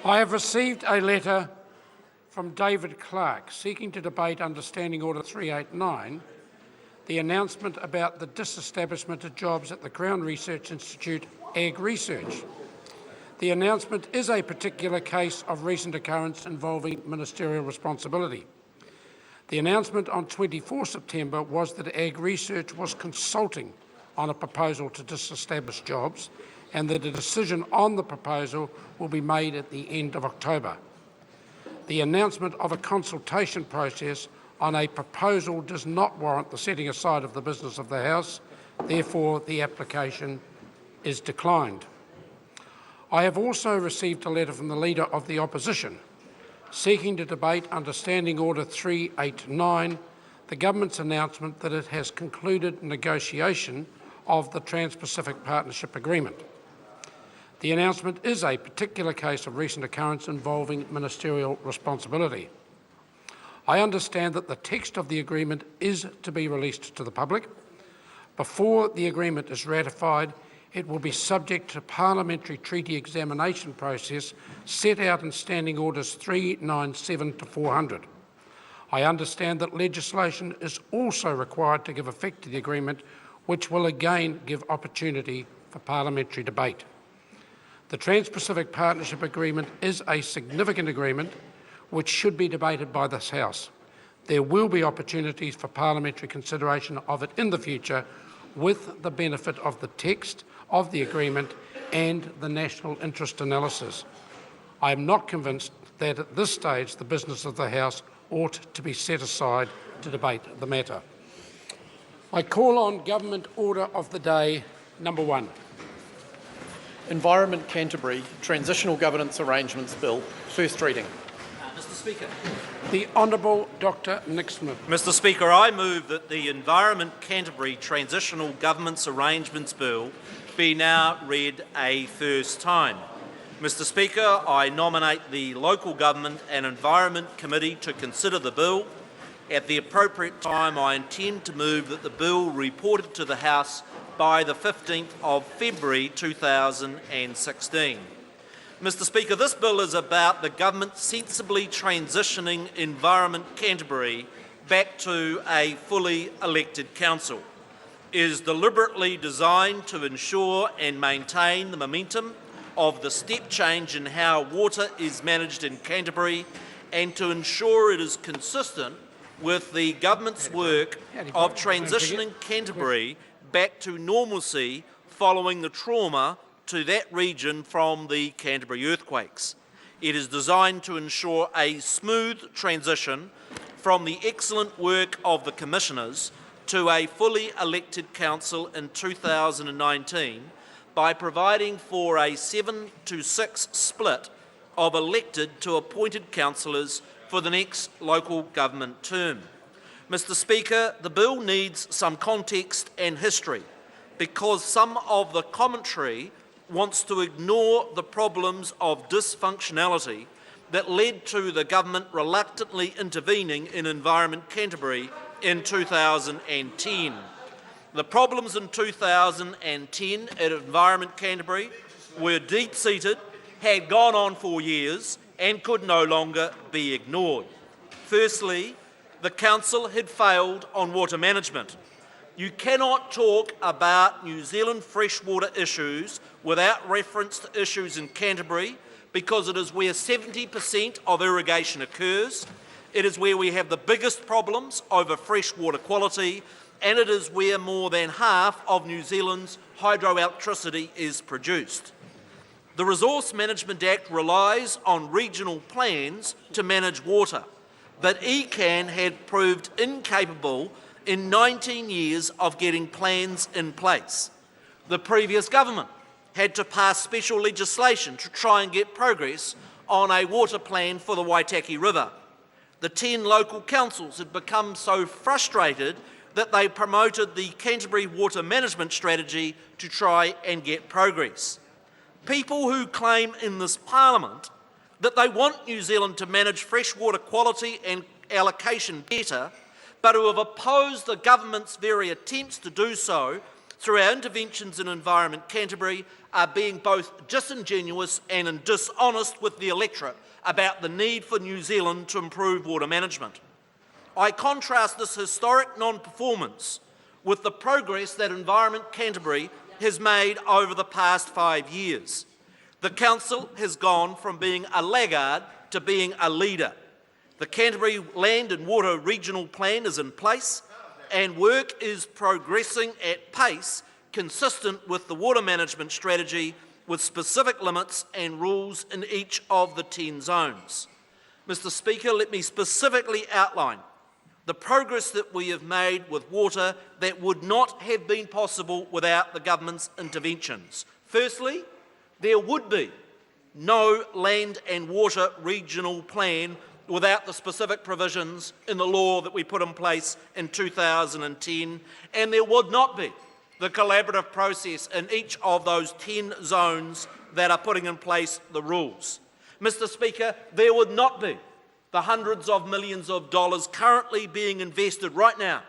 I have received a letter from David Clark seeking to debate under Standing Order 389 the announcement about the disestablishment of jobs at the Crown Research Institute Ag Research. The announcement is a particular case of recent occurrence involving ministerial responsibility. The announcement on 24 September was that Ag Research was consulting on a proposal to disestablish jobs and that a decision on the proposal will be made at the end of October. The announcement of a consultation process on a proposal does not warrant the setting aside of the business of the House. Therefore, the application is declined. I have also received a letter from the Leader of the Opposition seeking to debate under Standing Order 389 the Government's announcement that it has concluded negotiation of the Trans-Pacific Partnership Agreement. The announcement is a particular case of recent occurrence involving ministerial responsibility. I understand that the text of the agreement is to be released to the public. Before the agreement is ratified, it will be subject to parliamentary treaty examination process set out in Standing Orders 397 to 400. I understand that legislation is also required to give effect to the agreement, which will again give opportunity for parliamentary debate. The Trans-Pacific Partnership Agreement is a significant agreement which should be debated by this House. There will be opportunities for parliamentary consideration of it in the future with the benefit of the text of the agreement and the national interest analysis. I am not convinced that at this stage the business of the House ought to be set aside to debate the matter. I call on Government Order of the Day number 1. Environment Canterbury Transitional Governance Arrangements Bill, first reading. Mr Speaker. The Honourable Dr Nick Smith. Mr Speaker, I move that the Environment Canterbury Transitional Governance Arrangements Bill be now read a first time. Mr Speaker, I nominate the Local Government and Environment Committee to consider the bill. At the appropriate time, I intend to move that the bill reported to the House by the 15th of February 2016. Mr Speaker, this bill is about the government sensibly transitioning Environment Canterbury back to a fully elected council. It is deliberately designed to ensure and maintain the momentum of the step change in how water is managed in Canterbury and to ensure it is consistent with the government's work of transitioning Canterbury back to normalcy following the trauma to that region from the Canterbury earthquakes. It is designed to ensure a smooth transition from the excellent work of the Commissioners to a fully elected council in 2019 by providing for a 7-to-6 split of elected to appointed councillors for the next local government term. Mr Speaker, the bill needs some context and history because some of the commentary wants to ignore the problems of dysfunctionality that led to the government reluctantly intervening in Environment Canterbury in 2010. The problems in 2010 at Environment Canterbury were deep-seated, had gone on for years and could no longer be ignored. Firstly, the Council had failed on water management. You cannot talk about New Zealand freshwater issues without reference to issues in Canterbury because it is where 70% of irrigation occurs, it is where we have the biggest problems over freshwater quality, and it is where more than half of New Zealand's hydroelectricity is produced. The Resource Management Act relies on regional plans to manage water, but ECAN had proved incapable in 19 years of getting plans in place. The previous government had to pass special legislation to try and get progress on a water plan for the Waitaki River. The 10 local councils had become so frustrated that they promoted the Canterbury Water Management Strategy to try and get progress. People who claim in this Parliament that they want New Zealand to manage freshwater quality and allocation better, but who have opposed the government's very attempts to do so through our interventions in Environment Canterbury are being both disingenuous and dishonest with the electorate about the need for New Zealand to improve water management. I contrast this historic non-performance with the progress that Environment Canterbury has made over the past 5 years. The Council has gone from being a laggard to being a leader. The Canterbury Land and Water Regional Plan is in place and work is progressing at pace consistent with the water management strategy with specific limits and rules in each of the 10 zones. Mr. Speaker, let me specifically outline the progress that we have made with water that would not have been possible without the government's interventions. Firstly, there would be no land and water regional plan without the specific provisions in the law that we put in place in 2010, and there would not be the collaborative process in each of those 10 zones that are putting in place the rules. Mr. Speaker, there would not be the hundreds of millions of dollars currently being invested right now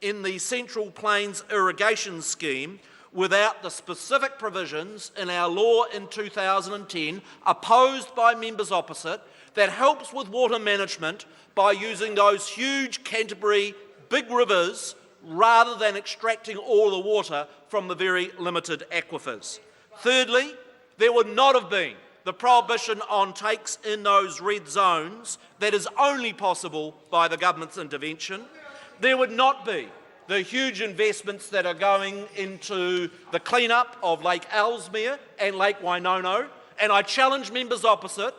in the Central Plains Irrigation Scheme without the specific provisions in our law in 2010, opposed by members opposite, that helps with water management by using those huge Canterbury big rivers rather than extracting all the water from the very limited aquifers. Thirdly, there would not have been the prohibition on takes in those red zones that is only possible by the government's intervention. There would not be the huge investments that are going into the clean-up of Lake Ellesmere and Lake Wainono, and I challenge members opposite,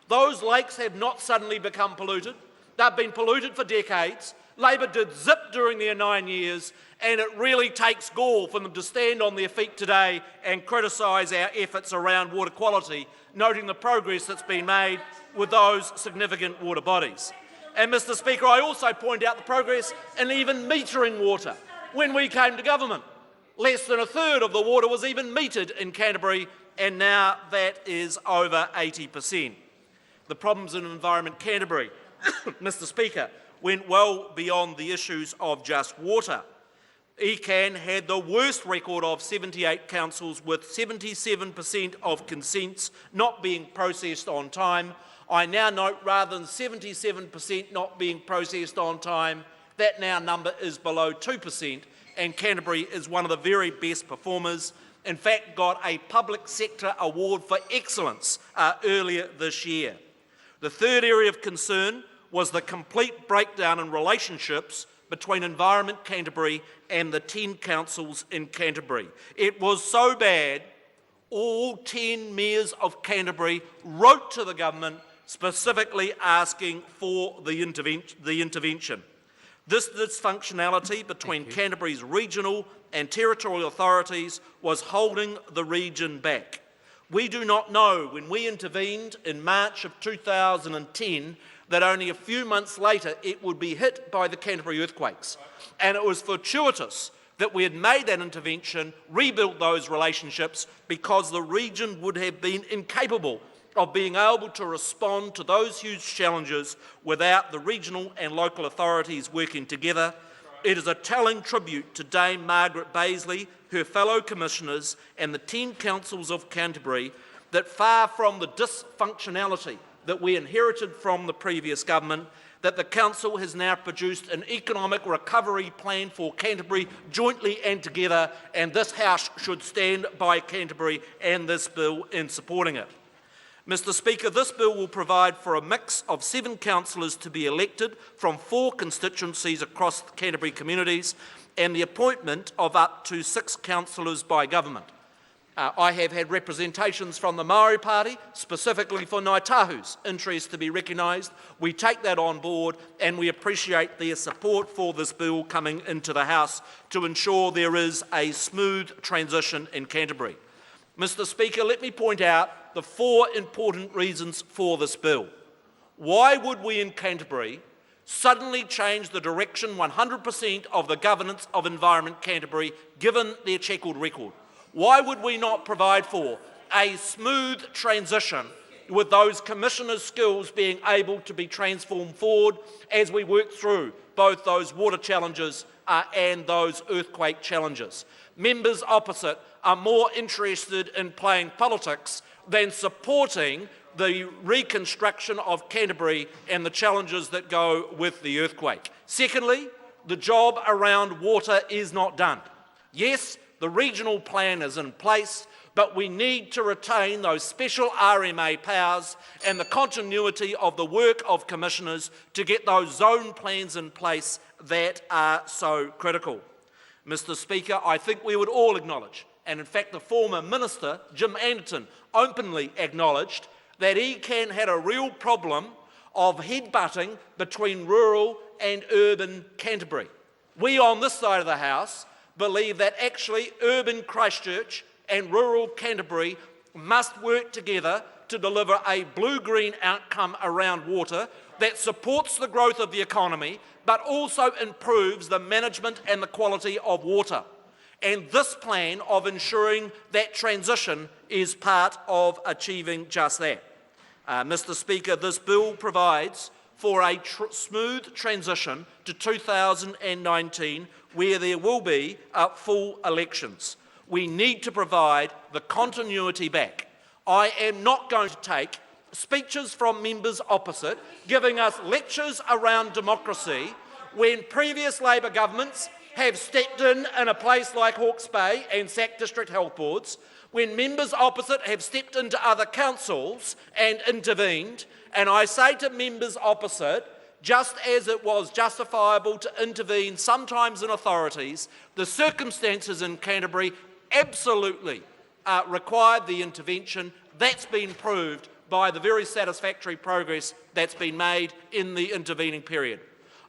those lakes have not suddenly become polluted. They've been polluted for decades. Labor did zip during their 9 years, and it really takes gall for them to stand on their feet today and criticise our efforts around water quality, noting the progress that's been made with those significant water bodies. And Mr. Speaker, I also point out the progress in even metering water. When we came to government, less than a third of the water was even metered in Canterbury, and now that is over 80%. The problems in Environment Canterbury, Mr. Speaker, went well beyond the issues of just water. ECAN had the worst record of 78 councils with 77% of consents not being processed on time. I now note rather than 77% not being processed on time, that now number is below 2%, and Canterbury is one of the very best performers. In fact, got a public sector award for excellence earlier this year. The third area of concern was the complete breakdown in relationships between Environment Canterbury and the 10 councils in Canterbury. It was so bad, all 10 mayors of Canterbury wrote to the government specifically asking for the intervention. This dysfunctionality between Canterbury's regional and territorial authorities was holding the region back. We do not know when we intervened in March of 2010 that only a few months later it would be hit by the Canterbury earthquakes. And it was fortuitous that we had made that intervention, rebuilt those relationships, because the region would have been incapable of being able to respond to those huge challenges without the regional and local authorities working together. It is a telling tribute to Dame Margaret Baisley, her fellow commissioners and the 10 councils of Canterbury that, far from the dysfunctionality that we inherited from the previous government, that the Council has now produced an economic recovery plan for Canterbury jointly and together, and this House should stand by Canterbury and this bill in supporting it. Mr. Speaker, this bill will provide for a mix of 7 councillors to be elected from 4 constituencies across the Canterbury communities and the appointment of up to 6 councillors by government. I have had representations from the Maori Party, specifically for Ngāi Tahu's interest to be recognised. We take that on board and we appreciate their support for this bill coming into the House to ensure there is a smooth transition in Canterbury. Mr. Speaker, let me point out the 4 important reasons for this bill. Why would we in Canterbury suddenly change the direction 100% of the governance of Environment Canterbury given their checkered record? Why would we not provide for a smooth transition with those commissioners' skills being able to be transformed forward as we work through both those water challenges and those earthquake challenges. Members opposite are more interested in playing politics than supporting the reconstruction of Canterbury and the challenges that go with the earthquake. Secondly, the job around water is not done. Yes, the regional plan is in place, but we need to retain those special RMA powers and the continuity of the work of commissioners to get those zone plans in place that are so critical. Mr. Speaker, I think we would all acknowledge, and in fact the former Minister, Jim Anderton, openly acknowledged that ECAN had a real problem of headbutting between rural and urban Canterbury. We on this side of the House believe that actually urban Christchurch and rural Canterbury must work together to deliver a blue-green outcome around water that supports the growth of the economy but also improves the management and the quality of water. And this plan of ensuring that transition is part of achieving just that. Mr. Speaker, this bill provides for a smooth transition to 2019 where there will be full elections. We need to provide the continuity back. I am not going to take speeches from members opposite giving us lectures around democracy when previous Labor governments have stepped in a place like Hawke's Bay and sacked district health boards, when members opposite have stepped into other councils and intervened. And I say to members opposite, just as it was justifiable to intervene sometimes in authorities, the circumstances in Canterbury absolutely required the intervention. That's been proved by the very satisfactory progress that's been made in the intervening period.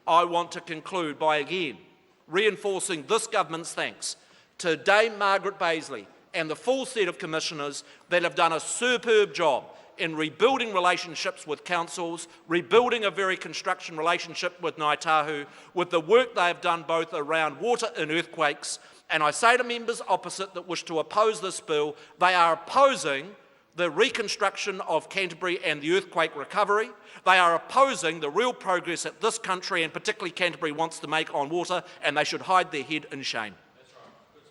I want to conclude by again reinforcing this government's thanks to Dame Margaret Baisley and the full set of commissioners that have done a superb job in rebuilding relationships with councils, rebuilding a very construction relationship with Ngāi Tahu, with the work they have done both around water and earthquakes. And I say to members opposite that wish to oppose this bill, they are opposing the reconstruction of Canterbury and the earthquake recovery. They are opposing the real progress that this country and particularly Canterbury wants to make on water, and they should hide their head in shame.